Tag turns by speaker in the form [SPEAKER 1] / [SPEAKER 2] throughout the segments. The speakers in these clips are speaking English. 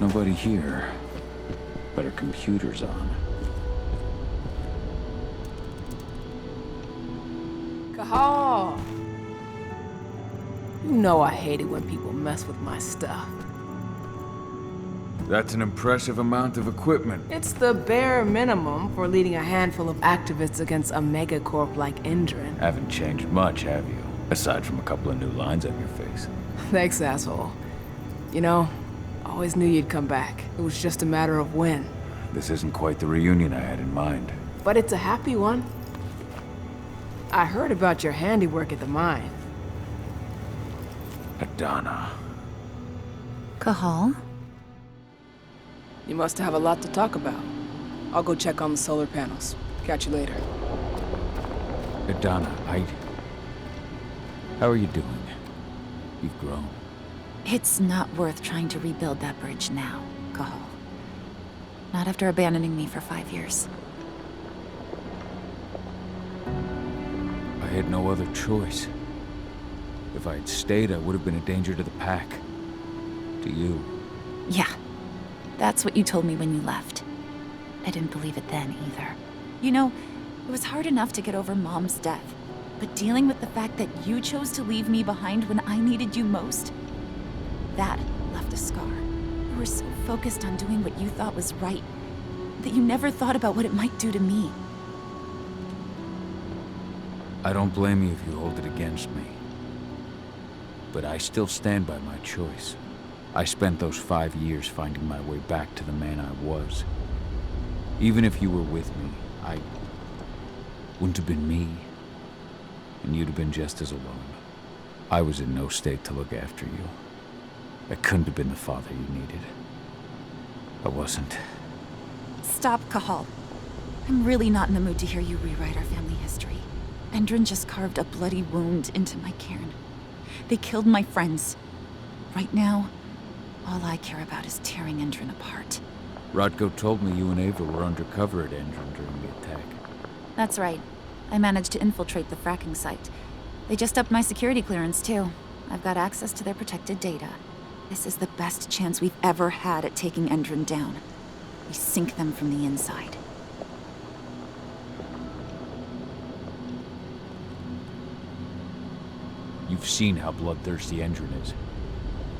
[SPEAKER 1] Nobody here. But our computer's on.
[SPEAKER 2] Kahal! You know I hate it when people mess with my stuff.
[SPEAKER 1] That's an impressive amount of equipment.
[SPEAKER 2] It's the bare minimum for leading a handful of activists against a megacorp like Endron.
[SPEAKER 1] Haven't changed much, have you? Aside from a couple of new lines on your face.
[SPEAKER 2] Thanks, asshole. You know, I always knew you'd come back. It was just a matter of when.
[SPEAKER 1] This isn't quite the reunion I had in mind.
[SPEAKER 2] But it's a happy one. I heard about your handiwork at the mine.
[SPEAKER 1] Adana.
[SPEAKER 3] Kahal?
[SPEAKER 2] You must have a lot to talk about. I'll go check on the solar panels. Catch you later.
[SPEAKER 1] Adana, how are you doing? You've grown.
[SPEAKER 3] It's not worth trying to rebuild that bridge now, Kahal. Not after abandoning me for 5 years.
[SPEAKER 1] I had no other choice. If I had stayed, I would have been a danger to the pack. To you.
[SPEAKER 3] Yeah. That's what you told me when you left. I didn't believe it then, either. You know, it was hard enough to get over Mom's death. But dealing with the fact that you chose to leave me behind when I needed you most, that left a scar. You were so focused on doing what you thought was right, that you never thought about what it might do to me.
[SPEAKER 1] I don't blame you if you hold it against me. But I still stand by my choice. I spent those 5 years finding my way back to the man I was. Even if you were with me, I wouldn't have been me. And you'd have been just as alone. I was in no state to look after you. I couldn't have been the father you needed. I wasn't.
[SPEAKER 3] Stop, Kahal. I'm really not in the mood to hear you rewrite our family history. Endron just carved a bloody wound into my cairn. They killed my friends. Right now, all I care about is tearing Endron apart.
[SPEAKER 1] Rodko told me you and Ava were undercover at Endron during the attack.
[SPEAKER 3] That's right. I managed to infiltrate the fracking site. They just upped my security clearance, too. I've got access to their protected data. This is the best chance we've ever had at taking Endron down. We sink them from the inside.
[SPEAKER 1] You've seen how bloodthirsty Endron is.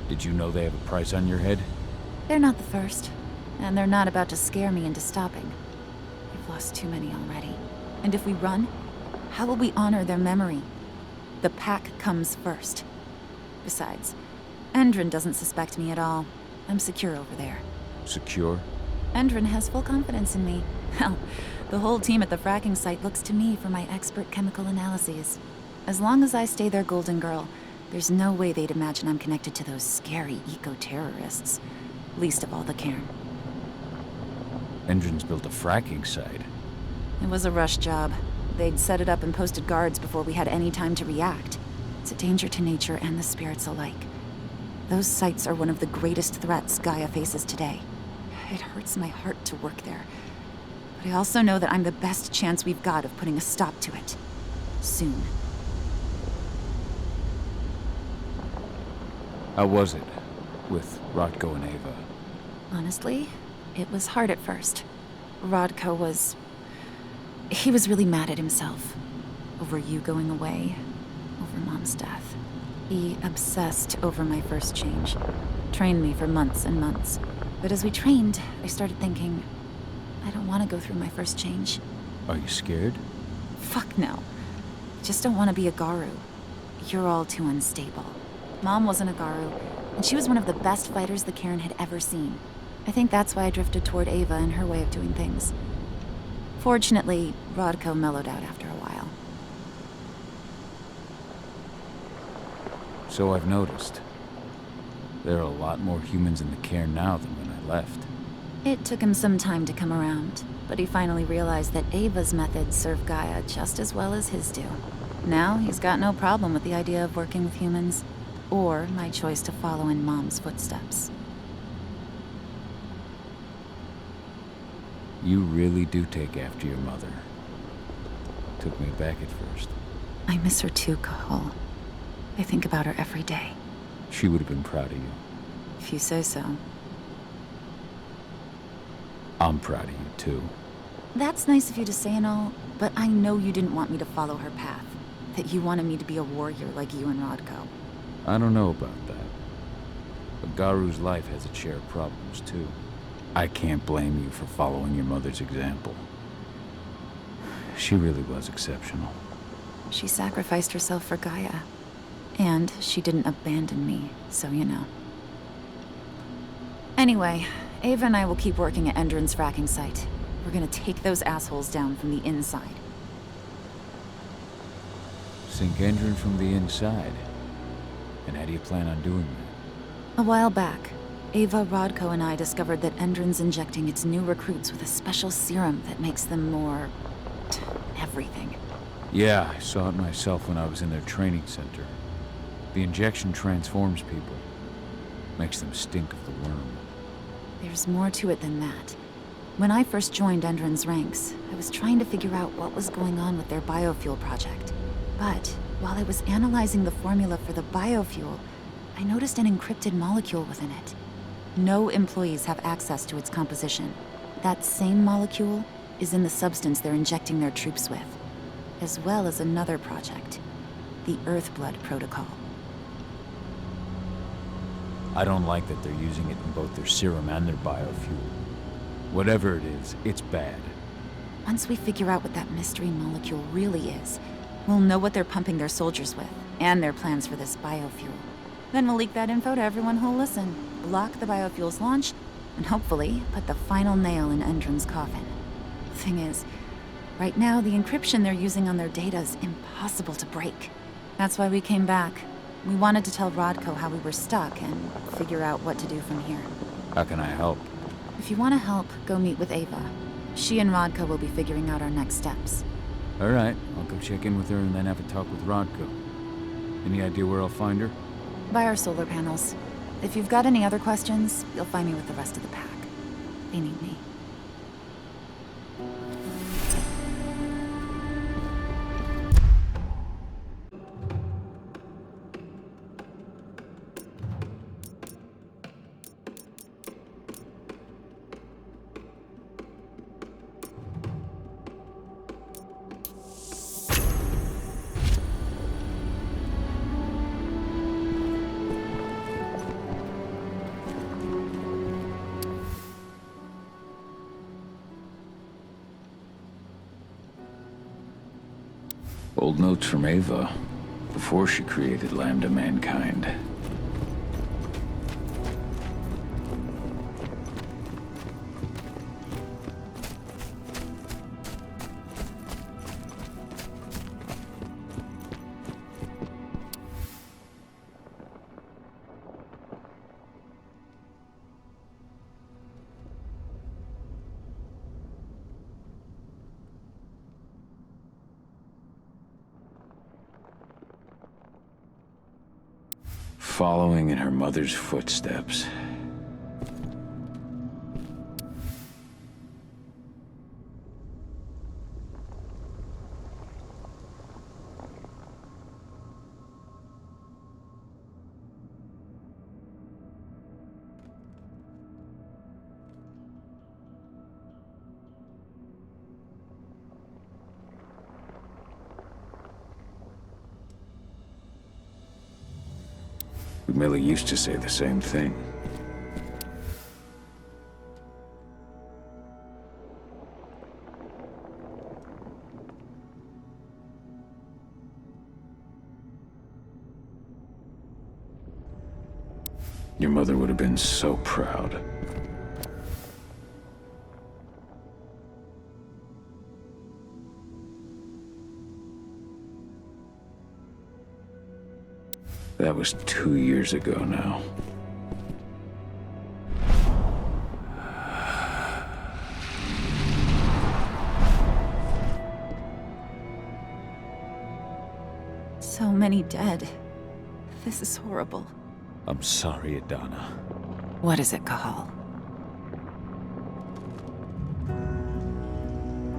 [SPEAKER 1] Did you know they have a price on your head?
[SPEAKER 3] They're not the first, and they're not about to scare me into stopping. We've lost too many already. And if we run, how will we honor their memory? The pack comes first. Besides, Endron doesn't suspect me at all. I'm secure over there.
[SPEAKER 1] Secure?
[SPEAKER 3] Endron has full confidence in me. Hell, the whole team at the fracking site looks to me for my expert chemical analyses. As long as I stay their golden girl, there's no way they'd imagine I'm connected to those scary eco-terrorists. Least of all the cairn.
[SPEAKER 1] Endron's built a fracking site.
[SPEAKER 3] It was a rush job. They'd set it up and posted guards before we had any time to react. It's a danger to nature and the spirits alike. Those sites are one of the greatest threats Gaia faces today. It hurts my heart to work there. But I also know that I'm the best chance we've got of putting a stop to it. Soon.
[SPEAKER 1] How was it with Rodko and Ava?
[SPEAKER 3] Honestly, it was hard at first. Rodko was... he was really mad at himself. Over you going away. Over Mom's death. He obsessed over my first change. Trained me for months and months. But as we trained, I started thinking, I don't want to go through my first change.
[SPEAKER 1] Are you scared?
[SPEAKER 3] Fuck no. Just don't want to be a Garou. You're all too unstable. Mom wasn't a Garou, and she was one of the best fighters the Cairn had ever seen. I think that's why I drifted toward Ava and her way of doing things. Fortunately, Rodko mellowed out after a while.
[SPEAKER 1] So I've noticed. There are a lot more humans in the Cairn now than when I left.
[SPEAKER 3] It took him some time to come around, but he finally realized that Ava's methods serve Gaia just as well as his do. Now he's got no problem with the idea of working with humans, or my choice to follow in Mom's footsteps.
[SPEAKER 1] You really do take after your mother. Took me aback at first.
[SPEAKER 3] I miss her too, Kahal. I think about her every day.
[SPEAKER 1] She would have been proud of you.
[SPEAKER 3] If you say so.
[SPEAKER 1] I'm proud of you, too.
[SPEAKER 3] That's nice of you to say and all, but I know you didn't want me to follow her path. That you wanted me to be a warrior like you and Rodko.
[SPEAKER 1] I don't know about that. But Garou's life has its share of problems, too. I can't blame you for following your mother's example. She really was exceptional.
[SPEAKER 3] She sacrificed herself for Gaia. And she didn't abandon me, so you know. Anyway, Ava and I will keep working at Endron's fracking site. We're gonna take those assholes down from the inside.
[SPEAKER 1] Sink Endron from the inside? And how do you plan on doing that?
[SPEAKER 3] A while back, Ava, Rodko, and I discovered that Endron's injecting its new recruits with a special serum that makes them more... everything.
[SPEAKER 1] Yeah, I saw it myself when I was in their training center. The injection transforms people. Makes them stink of the worm.
[SPEAKER 3] There's more to it than that. When I first joined Endron's ranks, I was trying to figure out what was going on with their biofuel project. But while I was analyzing the formula for the biofuel, I noticed an encrypted molecule within it. No employees have access to its composition. That same molecule is in the substance they're injecting their troops with, as well as another project, the Earthblood protocol.
[SPEAKER 1] I don't like that they're using it in both their serum and their biofuel. Whatever it is, it's bad.
[SPEAKER 3] Once we figure out what that mystery molecule really is, we'll know what they're pumping their soldiers with, and their plans for this biofuel. Then we'll leak that info to everyone who'll listen, block the biofuel's launch, and hopefully put the final nail in Endron's coffin. Thing is, right now the encryption they're using on their data is impossible to break. That's why we came back. We wanted to tell Rodko how we were stuck and figure out what to do from here.
[SPEAKER 1] How can I help?
[SPEAKER 3] If you want to help, go meet with Ava. She and Rodko will be figuring out our next steps.
[SPEAKER 1] All right, I'll go check in with her and then have a talk with Rodko. Any idea where I'll find her?
[SPEAKER 3] By our solar panels. If you've got any other questions, you'll find me with the rest of the pack. They need me.
[SPEAKER 1] Old notes from Ava, before she created Lambda Mankind. Following in her mother's footsteps. Millie used to say the same thing. Your mother would have been so proud. That was 2 years ago now.
[SPEAKER 3] So many dead. This is horrible.
[SPEAKER 1] I'm sorry, Adana.
[SPEAKER 3] What is it, Kahal?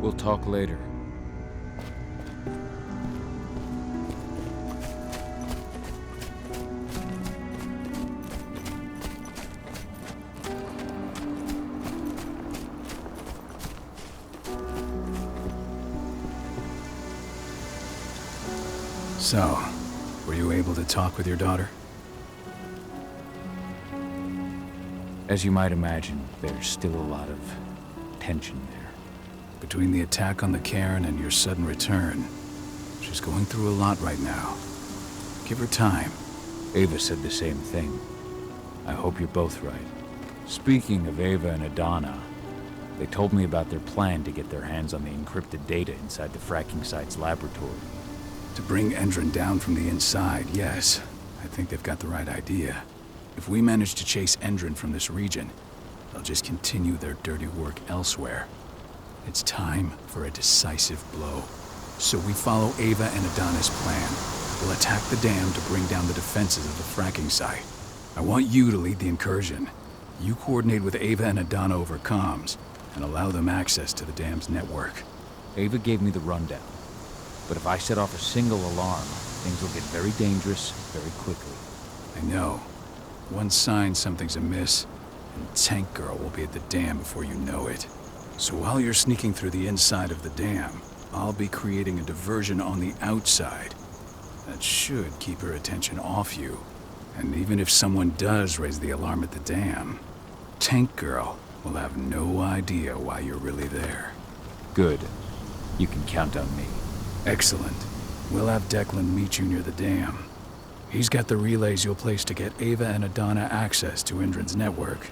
[SPEAKER 1] We'll talk later.
[SPEAKER 4] So, were you able to talk with your daughter?
[SPEAKER 1] As you might imagine, there's still a lot of tension there.
[SPEAKER 4] Between the attack on the cairn and your sudden return, she's going through a lot right now. Give her time.
[SPEAKER 1] Ava said the same thing. I hope you're both right. Speaking of Ava and Adana, they told me about their plan to get their hands on the encrypted data inside the fracking site's laboratory.
[SPEAKER 4] To bring Endron down from the inside, yes. I think they've got the right idea. If we manage to chase Endron from this region, they'll just continue their dirty work elsewhere. It's time for a decisive blow. So we follow Ava and Adana's plan. We'll attack the dam to bring down the defenses of the fracking site. I want you to lead the incursion. You coordinate with Ava and Adana over comms, and allow them access to the dam's network.
[SPEAKER 1] Ava gave me the rundown. But if I set off a single alarm, things will get very dangerous very quickly.
[SPEAKER 4] I know. One sign something's amiss, and Tank Girl will be at the dam before you know it. So while you're sneaking through the inside of the dam, I'll be creating a diversion on the outside. That should keep her attention off you. And even if someone does raise the alarm at the dam, Tank Girl will have no idea why you're really there.
[SPEAKER 1] Good. You can count on me.
[SPEAKER 4] Excellent. We'll have Declan meet you near the dam. He's got the relays you'll place to get Ava and Adana access to Endron's network.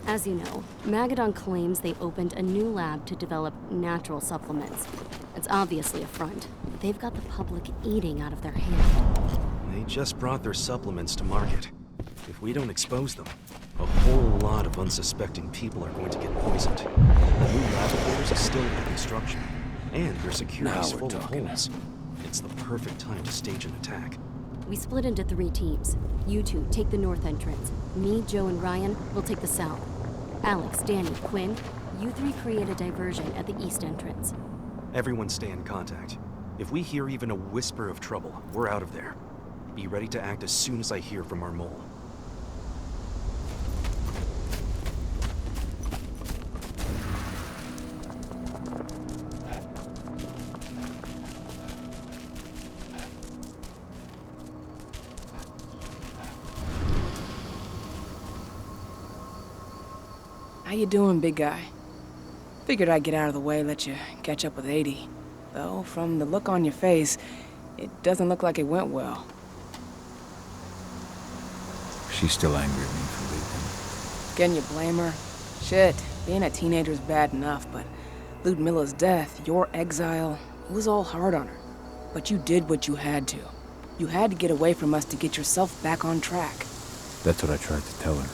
[SPEAKER 5] As you know, Magadon claims they opened a new lab to develop natural supplements. It's obviously a front. They've got the public eating out of their hand.
[SPEAKER 6] They just brought their supplements to market. If we don't expose them, a whole lot of unsuspecting people are going to get poisoned. The new lab quarters is still under construction, and their security's full of holes. It's the perfect time to stage an attack.
[SPEAKER 5] We split into 3 teams. You two take the north entrance. Me, Joe, and Ryan will take the south. Alex, Danny, Quinn, you 3 create a diversion at the east entrance.
[SPEAKER 6] Everyone stay in contact. If we hear even a whisper of trouble, we're out of there. Be ready to act as soon as I hear from our mole.
[SPEAKER 2] How you doing, big guy? Figured I'd get out of the way, let you catch up with 80. Though, from the look on your face, it doesn't look like it went well.
[SPEAKER 1] She's still angry at me for leaving.
[SPEAKER 2] Can you blame her? Shit, being a teenager's bad enough, but Ludmilla's death, your exile, it was all hard on her. But you did what you had to. You had to get away from us to get yourself back on track.
[SPEAKER 1] That's what I tried to tell her.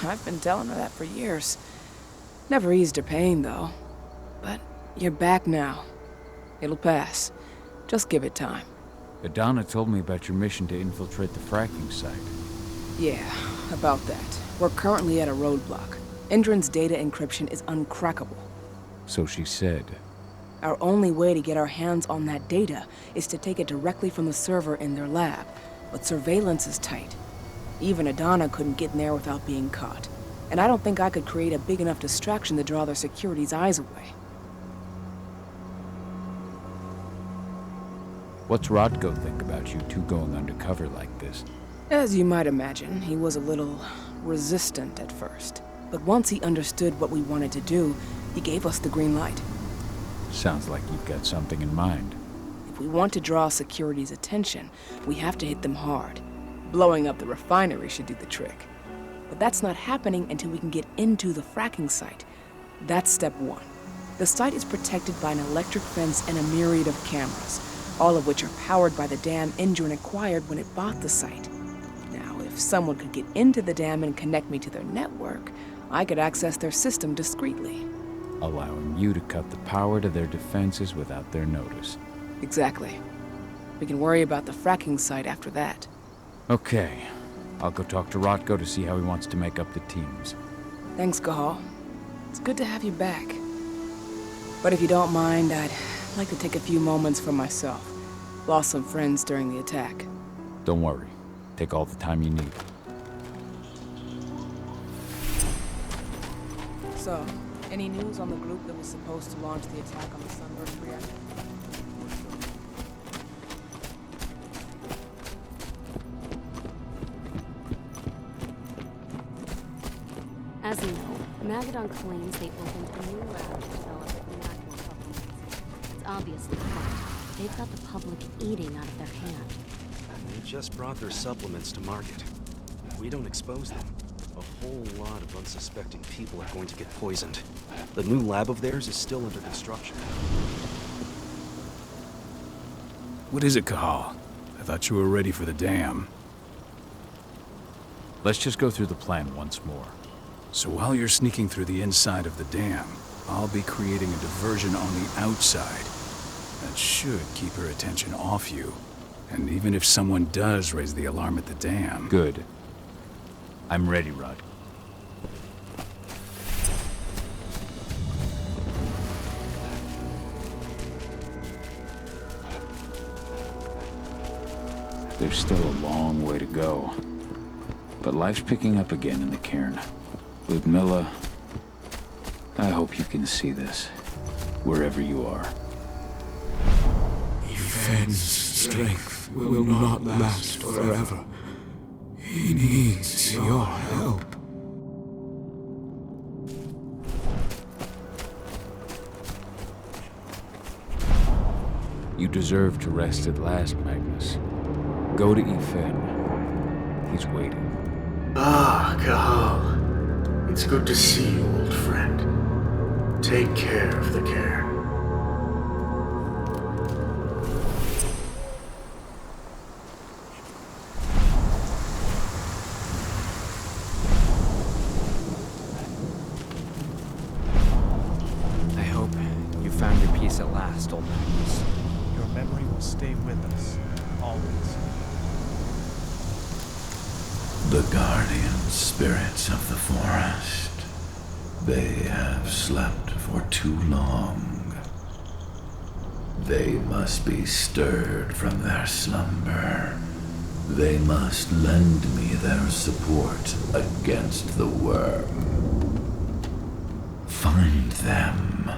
[SPEAKER 2] I've been telling her that for years. Never eased her pain, though. But you're back now. It'll pass. Just give it time.
[SPEAKER 1] Adana told me about your mission to infiltrate the fracking site.
[SPEAKER 2] Yeah, about that. We're currently at a roadblock. Endron's data encryption is uncrackable.
[SPEAKER 1] So she said.
[SPEAKER 2] Our only way to get our hands on that data is to take it directly from the server in their lab. But surveillance is tight. Even Adana couldn't get in there without being caught. And I don't think I could create a big enough distraction to draw their security's eyes away.
[SPEAKER 1] What's Rodko think about you two going undercover like this?
[SPEAKER 2] As you might imagine, he was a little resistant at first. But once he understood what we wanted to do, he gave us the green light.
[SPEAKER 1] Sounds like you've got something in mind.
[SPEAKER 2] If we want to draw security's attention, we have to hit them hard. Blowing up the refinery should do the trick. But that's not happening until we can get into the fracking site. That's step 1. The site is protected by an electric fence and a myriad of cameras, all of which are powered by the dam Endron acquired when it bought the site. Now, if someone could get into the dam and connect me to their network, I could access their system discreetly.
[SPEAKER 1] Allowing you to cut the power to their defenses without their notice.
[SPEAKER 2] Exactly. We can worry about the fracking site after that.
[SPEAKER 1] Okay. I'll go talk to Rodko to see how he wants to make up the teams.
[SPEAKER 2] Thanks, Kahal. It's good to have you back. But if you don't mind, I'd like to take a few moments for myself. Lost some friends during the attack.
[SPEAKER 1] Don't worry. Take all the time you need.
[SPEAKER 2] So, any news on the group that was supposed to launch the attack on the Sunburst reactor?
[SPEAKER 5] As you know, Magadon claims they opened a new lab to develop inactive supplements. It's obviously fucked. They've got the public eating out of their hand.
[SPEAKER 6] They just brought their supplements to market. If we don't expose them, a whole lot of unsuspecting people are going to get poisoned. The new lab of theirs is still under construction.
[SPEAKER 4] What is it, Kahal? I thought you were ready for the dam.
[SPEAKER 1] Let's just go through the plan once more.
[SPEAKER 4] So while you're sneaking through the inside of the dam, I'll be creating a diversion on the outside. That should keep her attention off you. And even if someone does raise the alarm at the dam...
[SPEAKER 1] Good. I'm ready, Rod. There's still a long way to go. But life's picking up again in the cairn. Ludmilla, I hope you can see this, wherever you are.
[SPEAKER 7] Yifen's strength will not last forever. He needs your help.
[SPEAKER 1] You deserve to rest at last, Magnus. Go to Yifen. He's waiting.
[SPEAKER 7] Ah, Kahal. It's good to see you, old friend. Take care of the cairn.
[SPEAKER 8] I hope you found your peace at last, old Magnus.
[SPEAKER 9] Your memory will stay with us, always.
[SPEAKER 10] The guardian spirits of the forest. They have slept for too long. They must be stirred from their slumber. They must lend me their support against the worm. Find them,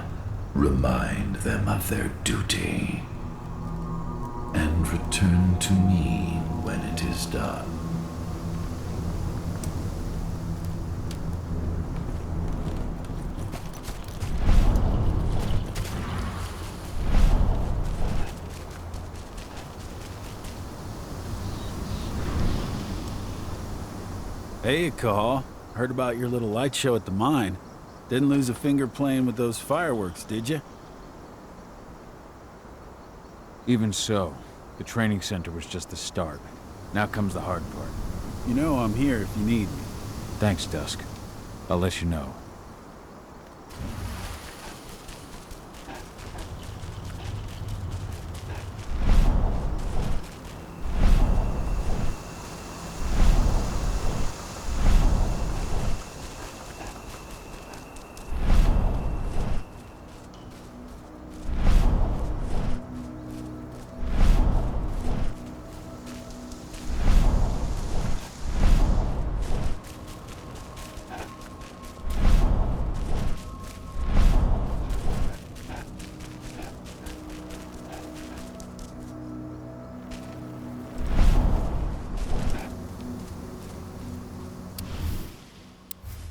[SPEAKER 10] remind them of their duty, and return to me when it is done.
[SPEAKER 11] Hey, Kahal. Heard about your little light show at the mine. Didn't lose a finger playing with those fireworks, did you?
[SPEAKER 1] Even so, the training center was just the start. Now comes the hard part.
[SPEAKER 11] You know I'm here if you need me.
[SPEAKER 1] Thanks, Dusk. I'll let you know.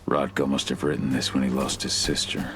[SPEAKER 1] Rodko must have written this when he lost his sister.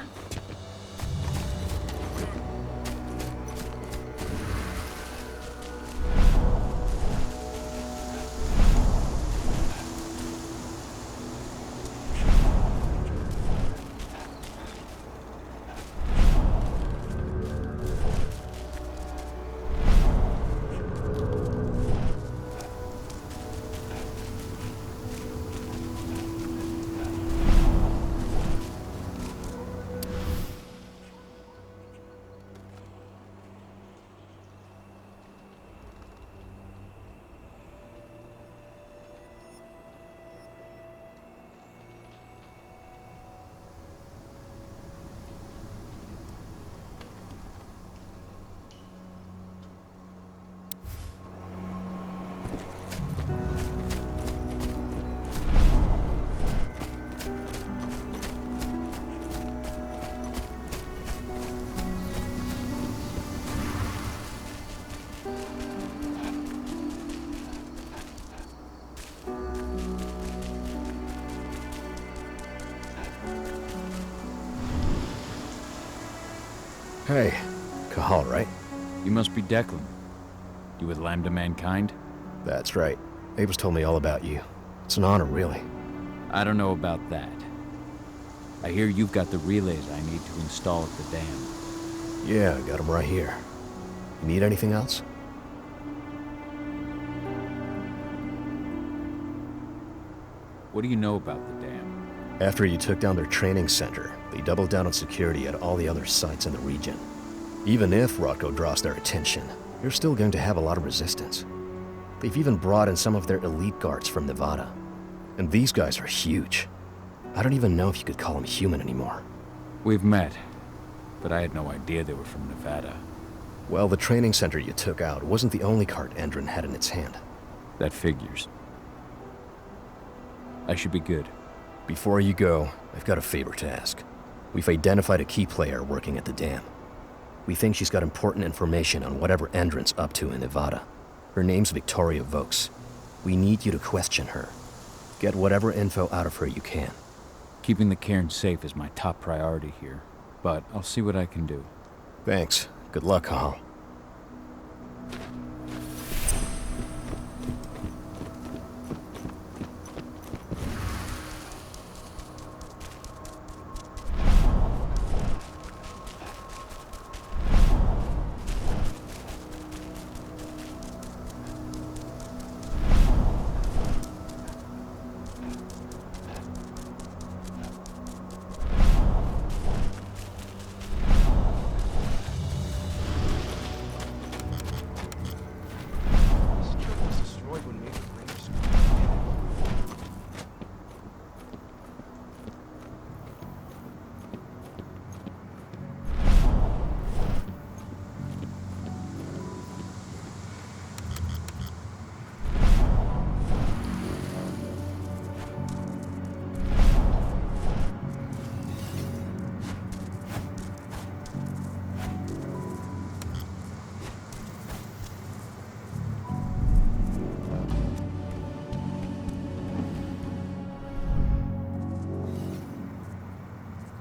[SPEAKER 12] Hey, Kahal, right?
[SPEAKER 1] You must be Declan. You with Lambda Mankind?
[SPEAKER 12] That's right. Abel's told me all about you. It's an honor, really.
[SPEAKER 1] I don't know about that. I hear you've got the relays I need to install at the dam.
[SPEAKER 12] Yeah, I got them right here. You need anything else?
[SPEAKER 1] What do you know about the dam?
[SPEAKER 12] After you took down their training center, they doubled down on security at all the other sites in the region. Even if Rocco draws their attention, you're still going to have a lot of resistance. They've even brought in some of their elite guards from Nevada. And these guys are huge. I don't even know if you could call them human anymore.
[SPEAKER 1] We've met, but I had no idea they were from Nevada.
[SPEAKER 12] Well, the training center you took out wasn't the only card Endron had in its hand.
[SPEAKER 1] That figures. I should be good.
[SPEAKER 12] Before you go, I've got a favor to ask. We've identified a key player working at the dam. We think she's got important information on whatever Endron's up to in Nevada. Her name's Victoria Vokes. We need you to question her. Get whatever info out of her you can.
[SPEAKER 1] Keeping the cairn safe is my top priority here, but I'll see what I can do.
[SPEAKER 12] Thanks. Good luck, Kahal.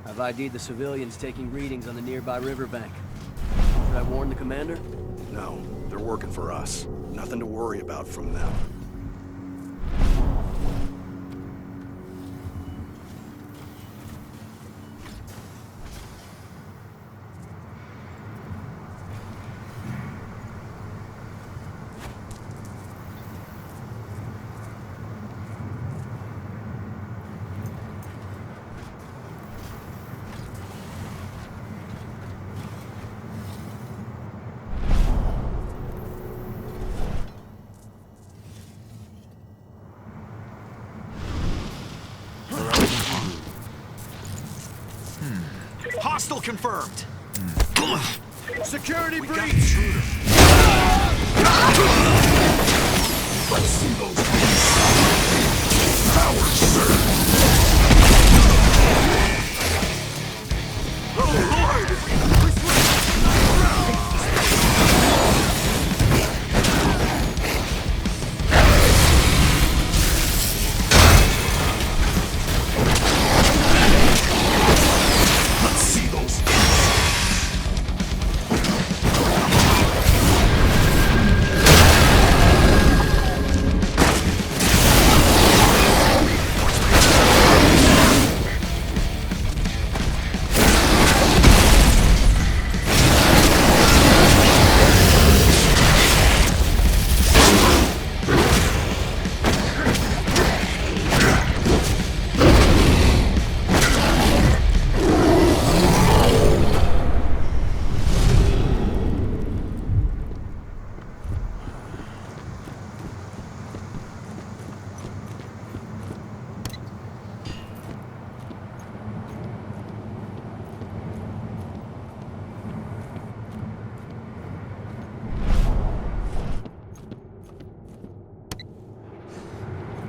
[SPEAKER 13] I've ID'd the civilians taking readings on the nearby riverbank. Should I warn the commander?
[SPEAKER 7] No, they're working for us. Nothing to worry about from them.
[SPEAKER 14] Hostile confirmed.
[SPEAKER 7] Security breach!
[SPEAKER 14] Let's see those power surge.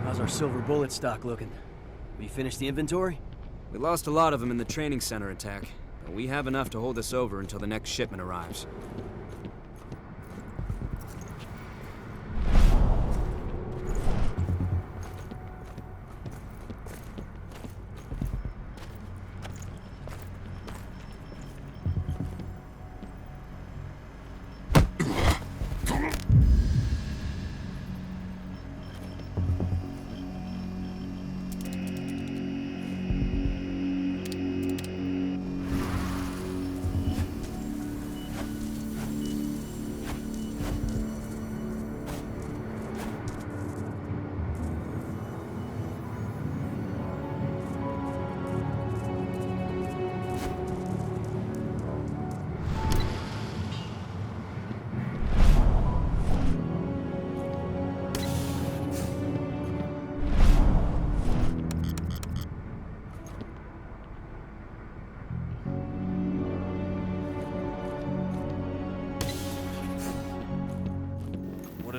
[SPEAKER 13] How's our silver bullet stock looking? We finished the inventory?
[SPEAKER 8] We lost a lot of them in the training center attack, but we have enough to hold us over until the next shipment arrives.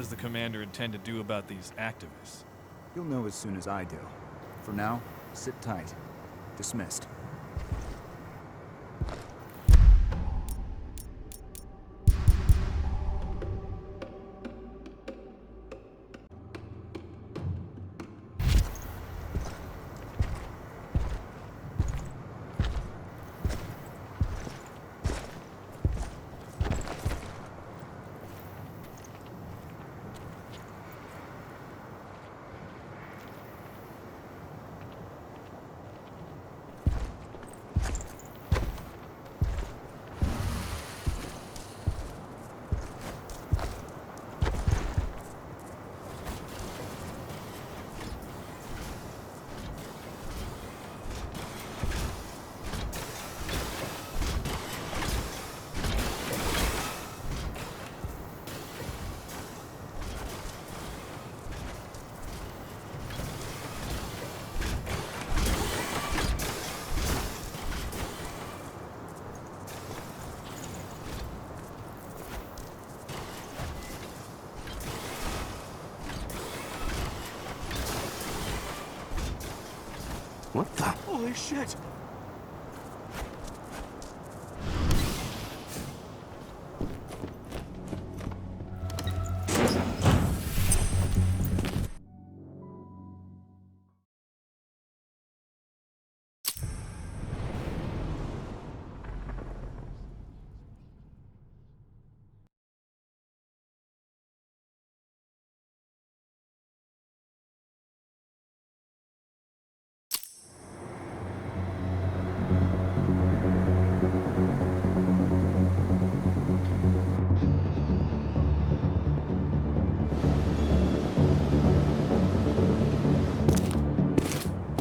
[SPEAKER 9] does the commander intend to do about these activists?
[SPEAKER 15] You'll know as soon as I do. For now, sit tight. Dismissed.
[SPEAKER 6] What the?
[SPEAKER 15] Holy shit!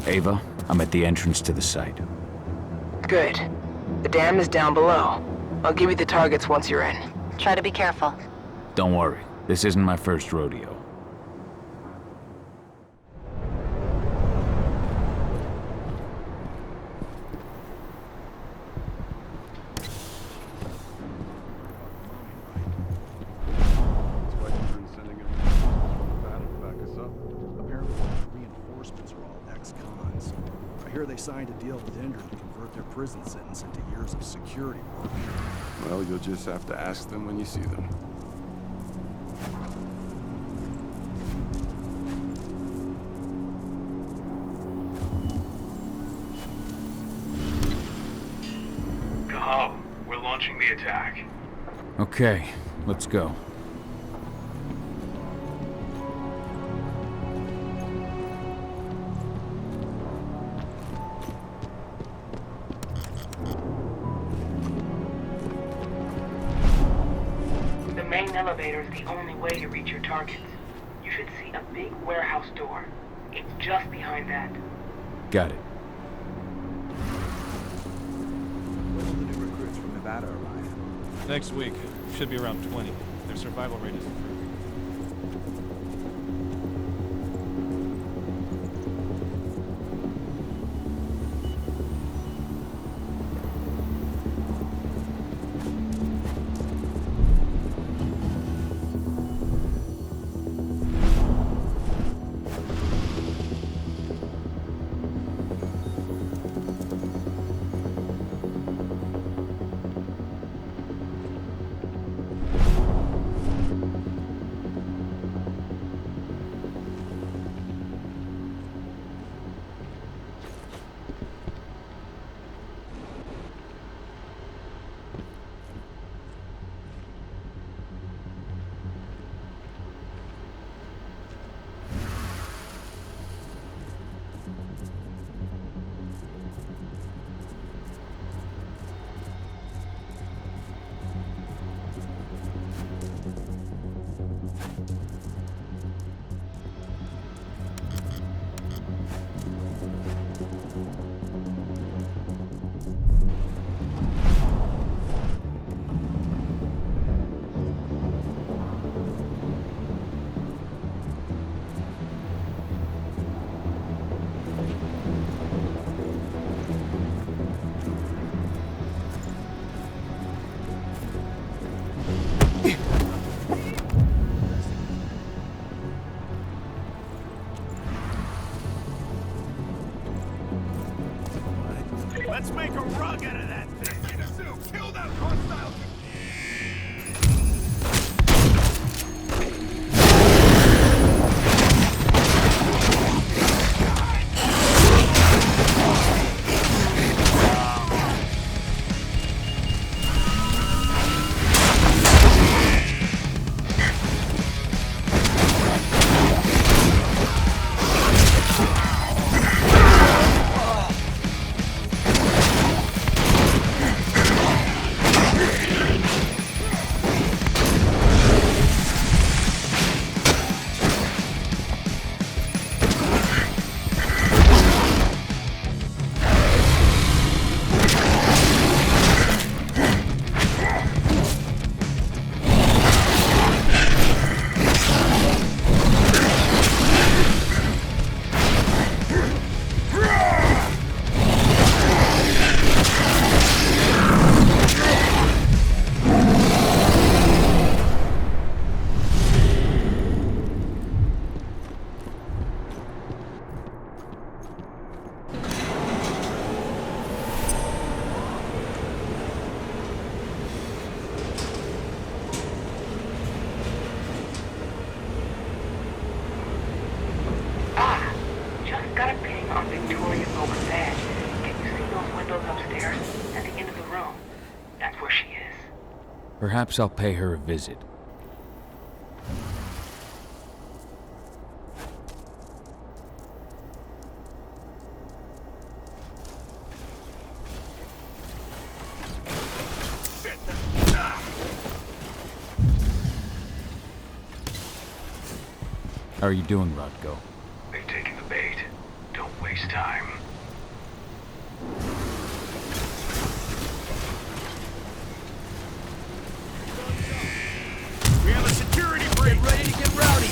[SPEAKER 1] Ava, I'm at the entrance to the site.
[SPEAKER 2] Good. The dam is down below. I'll give you the targets once you're in.
[SPEAKER 3] Try to be careful.
[SPEAKER 1] Don't worry, this isn't my first rodeo.
[SPEAKER 16] They signed a deal with Endron to convert their prison sentence into years of security work.
[SPEAKER 17] Well, you'll just have to ask them when you see them.
[SPEAKER 14] Kahal, we're launching the attack.
[SPEAKER 1] Okay, let's go.
[SPEAKER 2] Elevator is the only way to reach your targets. You should see a big warehouse door. It's just behind that.
[SPEAKER 1] Got it.
[SPEAKER 16] When will the new recruits from Nevada arrive?
[SPEAKER 9] Next week. Should be around 20. Their survival rate is improving.
[SPEAKER 1] Perhaps I'll pay her a visit. How are you doing, Rodko?
[SPEAKER 14] They've taken the bait. Don't waste time.
[SPEAKER 18] We have a security breach! Get ready to get rowdy!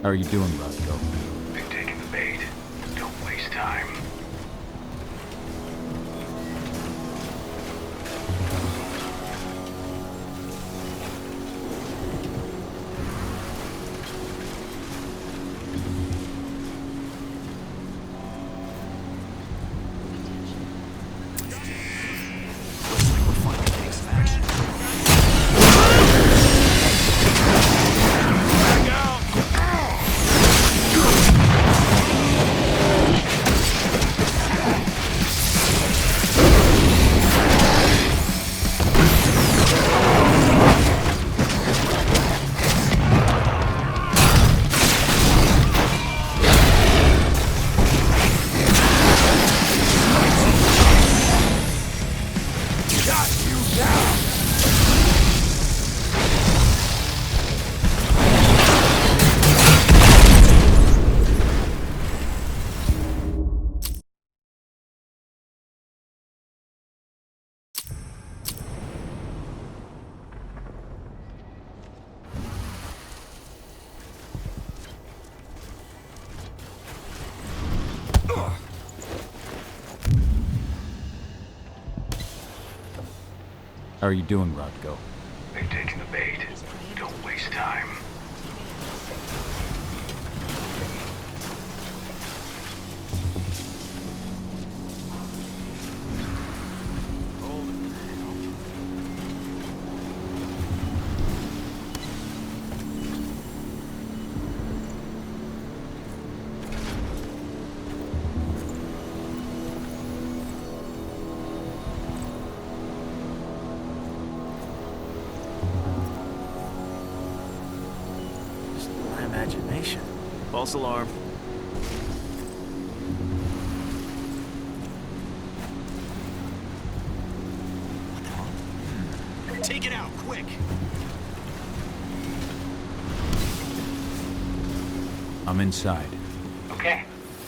[SPEAKER 1] How are you doing, Rodko?
[SPEAKER 14] They've taken the bait. Don't waste time.
[SPEAKER 1] How are you doing, Rodko?
[SPEAKER 14] They've taken the bait. Don't waste time.
[SPEAKER 13] Imagination. False alarm.
[SPEAKER 18] Take it out, quick!
[SPEAKER 1] I'm inside.
[SPEAKER 19] Okay.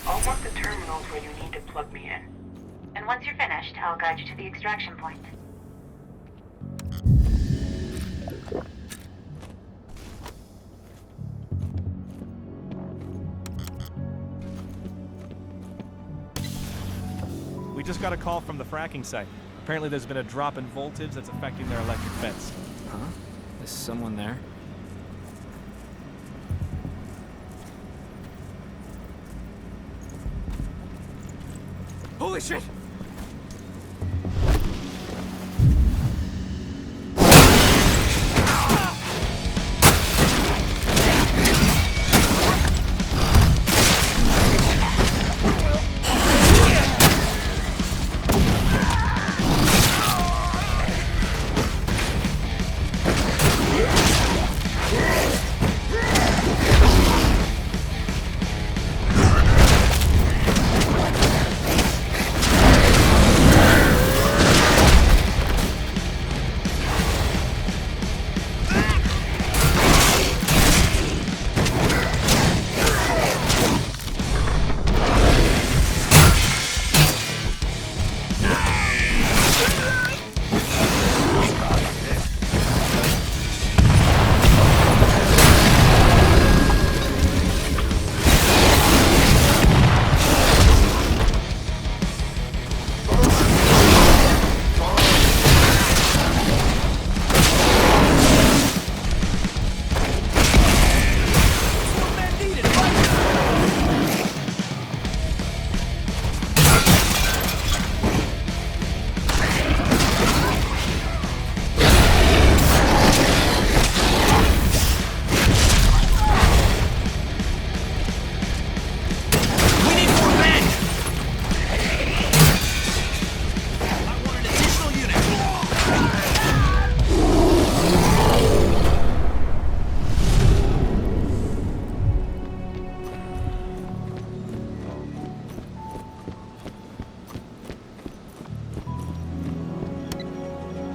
[SPEAKER 19] I'll mark the terminals where you need to plug me in. And once you're finished, I'll guide you to the extraction point.
[SPEAKER 9] We just got a call from the fracking site. Apparently there's been a drop in voltage that's affecting their electric fence.
[SPEAKER 8] Huh? Is someone there? Holy shit!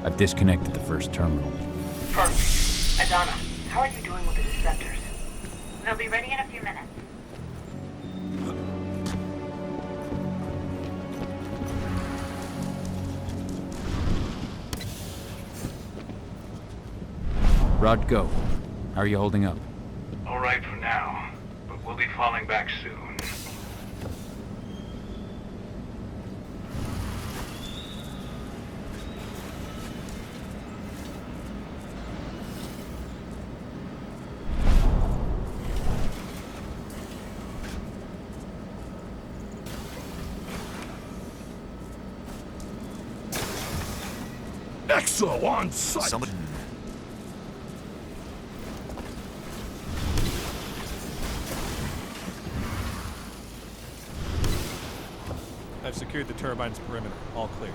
[SPEAKER 1] I've disconnected the first terminal.
[SPEAKER 19] Perfect. Adana, how are you doing with the disruptors? They'll be ready in a few minutes.
[SPEAKER 1] Rod, go. How are you holding up?
[SPEAKER 14] All right for now, but we'll be falling back soon.
[SPEAKER 18] Exo on site!
[SPEAKER 6] Somebody...
[SPEAKER 9] I've secured the turbine's perimeter. All clear.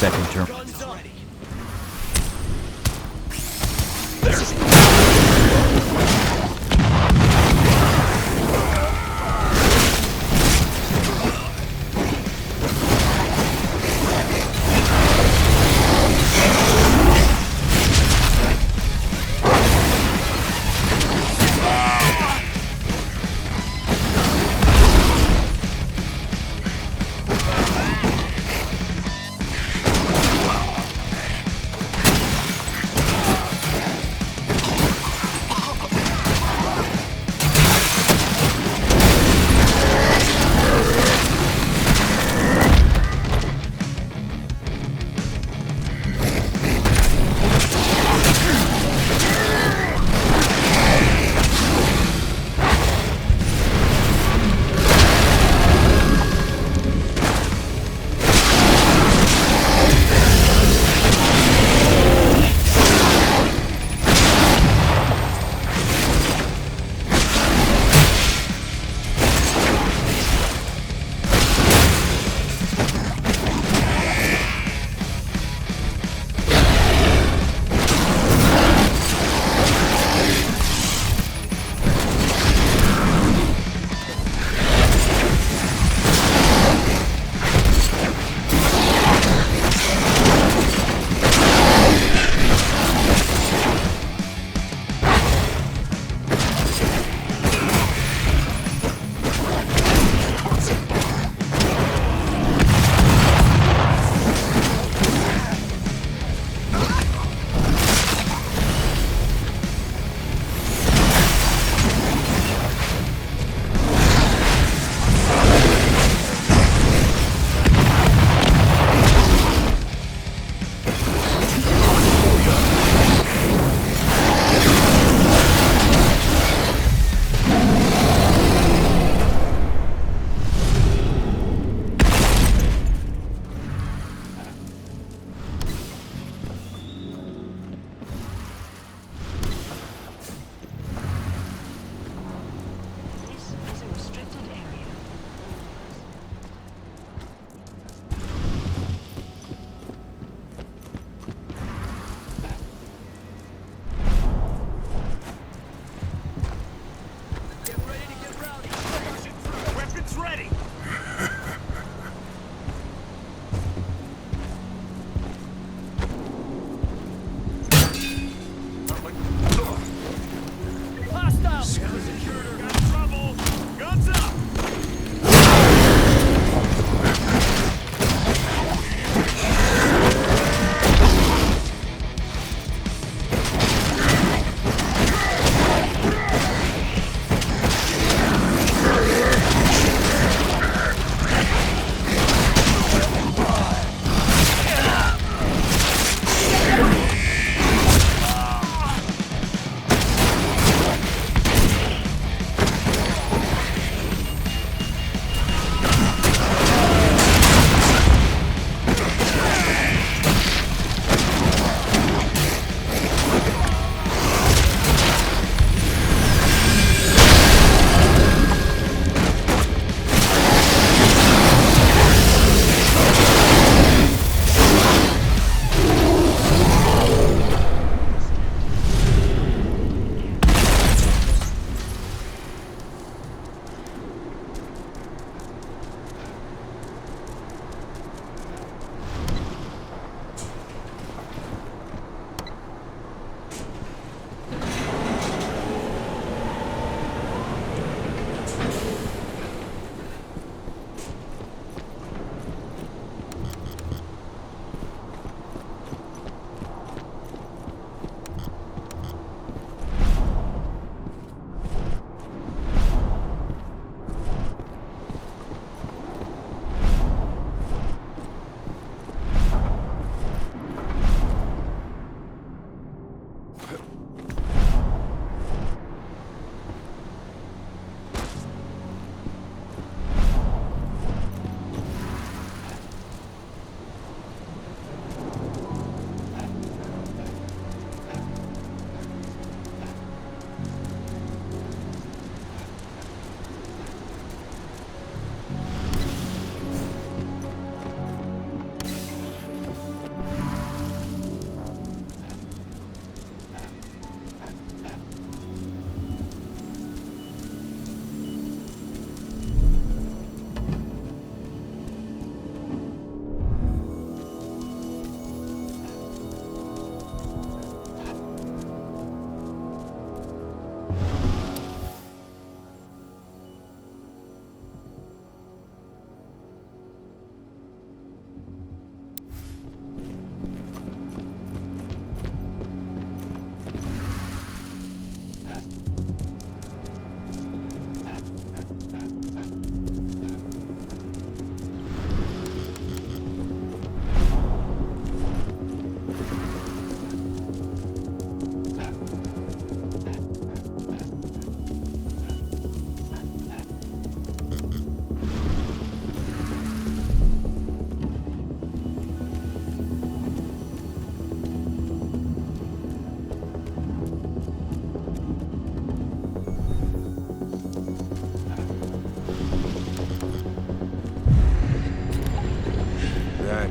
[SPEAKER 1] Second term.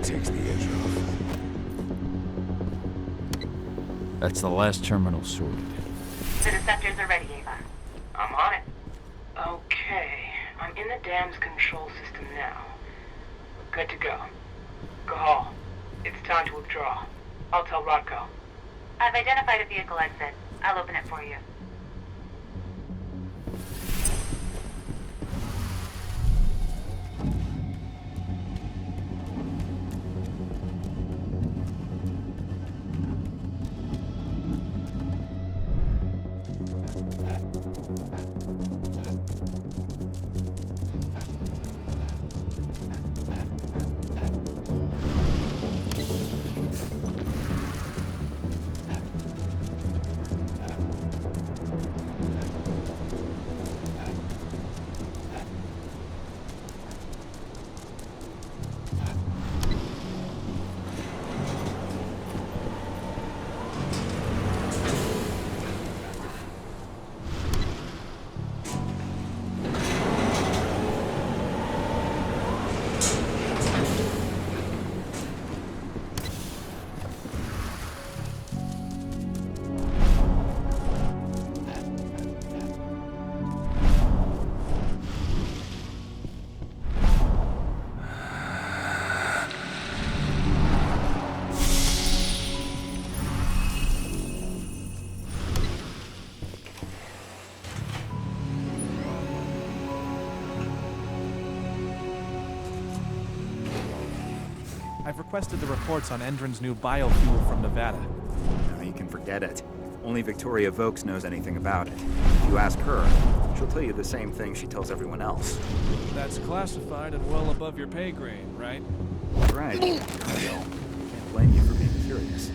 [SPEAKER 1] takes the edge off. That's the last terminal sorted.
[SPEAKER 19] The receptors are ready, Ava.
[SPEAKER 14] I'm on it.
[SPEAKER 2] Okay, I'm in the dam's control system now. Good to go. Kahal, it's time to withdraw. I'll tell Rodko.
[SPEAKER 19] I've identified a vehicle exit. I'll open it for you.
[SPEAKER 9] I've requested the reports on Endron's new biofuel from Nevada.
[SPEAKER 15] No, you can forget it. Only Victoria Vokes knows anything about it. If you ask her, she'll tell you the same thing she tells everyone else.
[SPEAKER 9] That's classified and well above your pay grade, right?
[SPEAKER 15] Right. Can't blame you for being curious.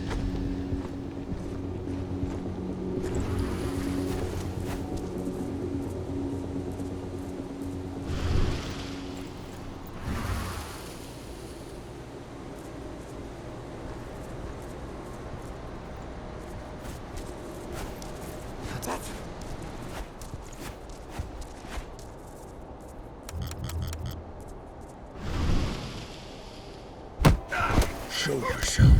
[SPEAKER 7] Show yourself.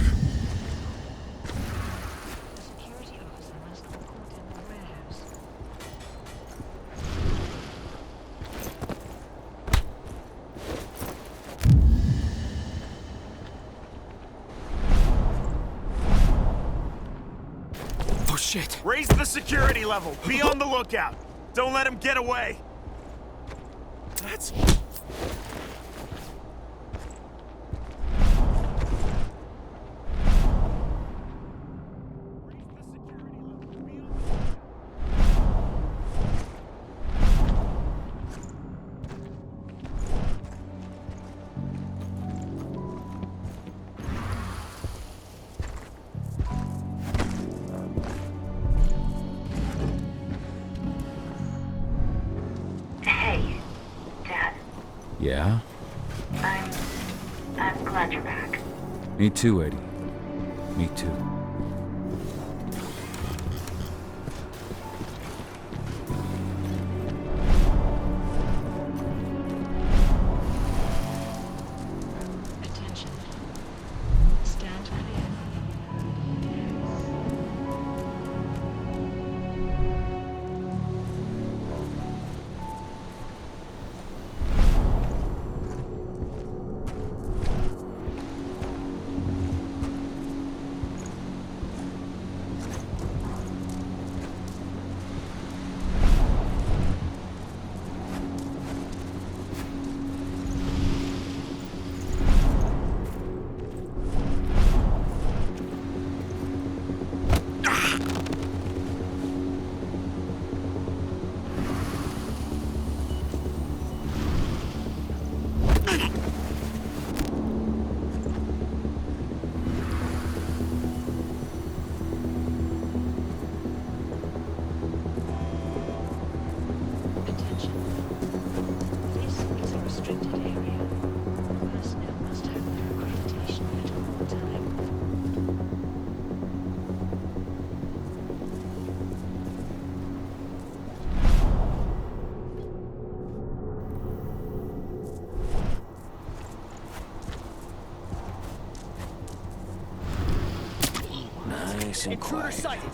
[SPEAKER 18] Oh shit! Raise the security level. Be on the lookout. Don't let him get away. That's...
[SPEAKER 1] Yeah?
[SPEAKER 19] I'm glad you're back.
[SPEAKER 1] Me too, Eddie. Me too.
[SPEAKER 19] Attention. Stand clear.
[SPEAKER 1] Nice and quiet.
[SPEAKER 13] Sighted.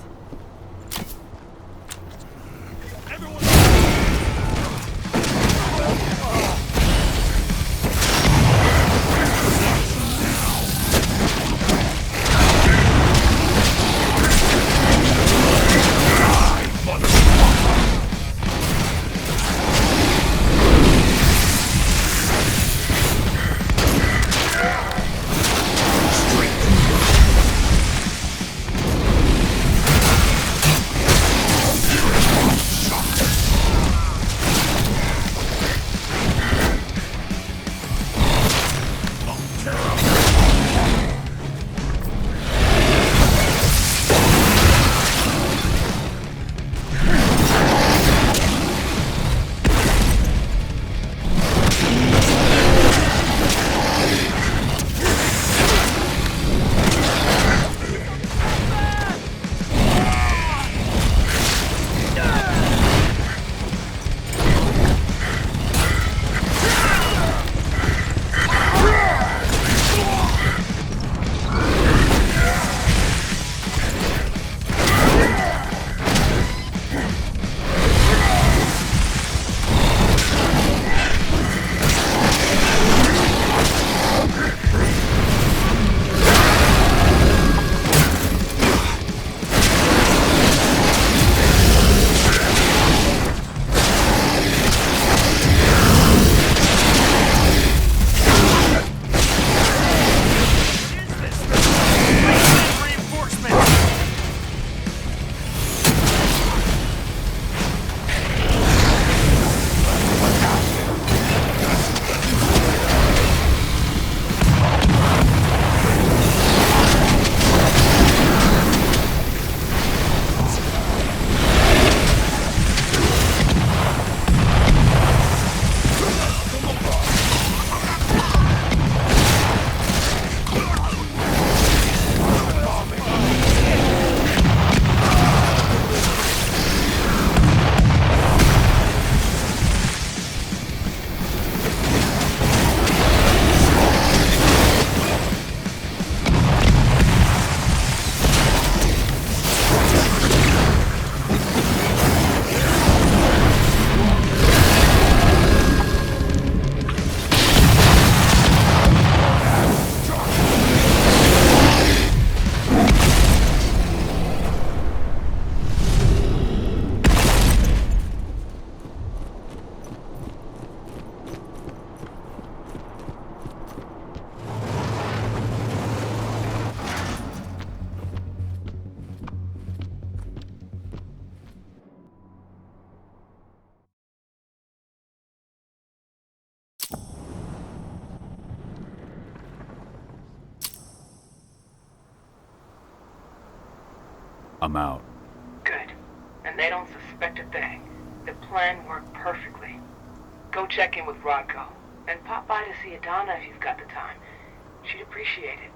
[SPEAKER 1] I'm out.
[SPEAKER 19] Good. And they don't suspect a thing. The plan worked perfectly. Go check in with Rodko. And pop by to see Adana if you've got the time. She'd appreciate it.